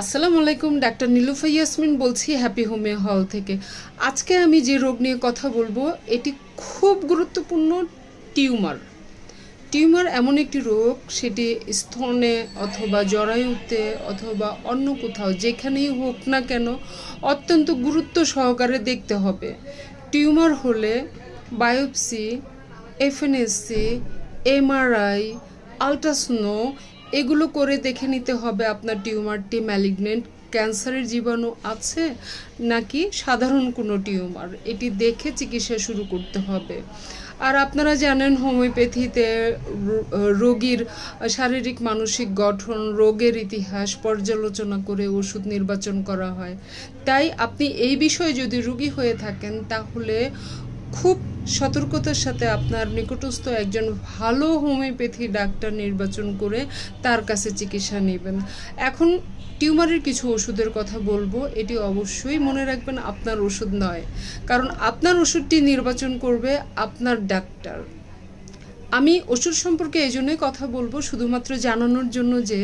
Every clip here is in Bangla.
আসসালামু আলাইকুম, ডাক্তার নীলুফা ইয়াসমিন বলছি হ্যাপি হোমিও হল থেকে। আজকে আমি যে রোগ নিয়ে কথা বলবো এটি খুব গুরুত্বপূর্ণ। টিউমার টিউমার এমন একটি রোগ, সেটি স্তনে অথবা জরায়ুতে অথবা অন্য কোথাও যেখানেই হোক না কেন অত্যন্ত গুরুত্ব সহকারে দেখতে হবে। টিউমার হলে বায়োপসি, এফএনএসসি, এমআরআই, আলট্রাসোনো এগুলো করে দেখে নিতে হবে আপনার টিউমারটি ম্যালিগনেন্ট ক্যান্সারের জীবাণু আছে নাকি সাধারণ কোনো টিউমার, এটি দেখে চিকিৎসা শুরু করতে হবে। আর আপনারা জানেন হোমিওপ্যাথিতে রোগীর শারীরিক মানসিক গঠন, রোগের ইতিহাস পর্যালোচনা করে ওষুধ নির্বাচন করা হয়। তাই আপনি এই বিষয়ে যদি রোগী হয়ে থাকেন তাহলে খুব সতর্কতার সাথে আপনার নিকটস্থ একজন ভালো হোমিওপ্যাথি ডাক্তার নির্বাচন করে তার কাছে চিকিৎসা নেবেন। এখন টিউমারের কিছু ওষুধের কথা বলবো, এটি অবশ্যই মনে রাখবেন আপনার ওষুধ নয়, কারণ আপনার ওষুধটি নির্বাচন করবে আপনার ডাক্তার। আমি ওষুধ সম্পর্কে এই জন্যই কথা বলবো শুধুমাত্র জানানোর জন্য যে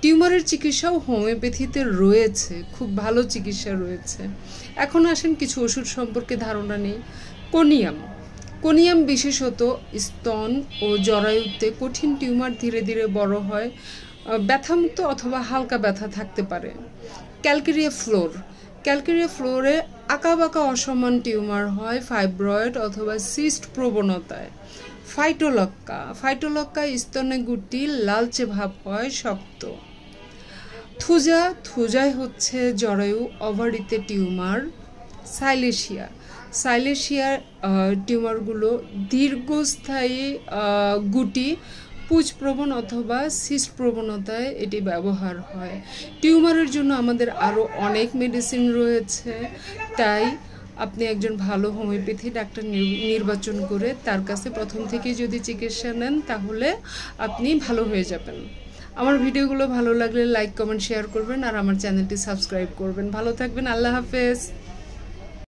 টিউমারের চিকিৎসাও হোমিওপ্যাথিতে রয়েছে, খুব ভালো চিকিৎসা রয়েছে। এখন আসেন কিছু ওষুধ সম্পর্কে ধারণা নেই। কোনিয়াম বিশেষত স্তন ও জরায়ুতে কঠিন টিউমার ধীরে ধীরে বড় হয়, ব্যথামুক্ত অথবা হালকা ব্যথা থাকতে পারে। ক্যালকেরিয়া ফ্লোরে আঁকাবাঁকা অসমান টিউমার হয় ফাইব্রয়েড অথবা সিস্ট প্রবণতায়। ফাইটোলক্কা স্তনে গুটি লালচে ভাব হয়, শক্ত। থুজায় হচ্ছে জরায়ু ওভারিতে টিউমার। সাইলেশিয়ার টিউমারগুলো দীর্ঘস্থায়ী গুটি পুঁজপ্রবণ অথবা সিস্ট প্রবণতায় এটি ব্যবহার হয়। টিউমারের জন্য আমাদের আরও অনেক মেডিসিন রয়েছে, তাই আপনি একজন ভালো হোমিওপ্যাথি ডাক্তার নির্বাচন করে তার কাছে প্রথম থেকেই যদি চিকিৎসা নেন তাহলে আপনি ভালো হয়ে যাবেন। আমার ভিডিওগুলো ভালো লাগলে লাইক, কমেন্ট, শেয়ার করবেন আর আমার চ্যানেলটি সাবস্ক্রাইব করবেন। ভালো থাকবেন, আল্লাহ হাফেজ।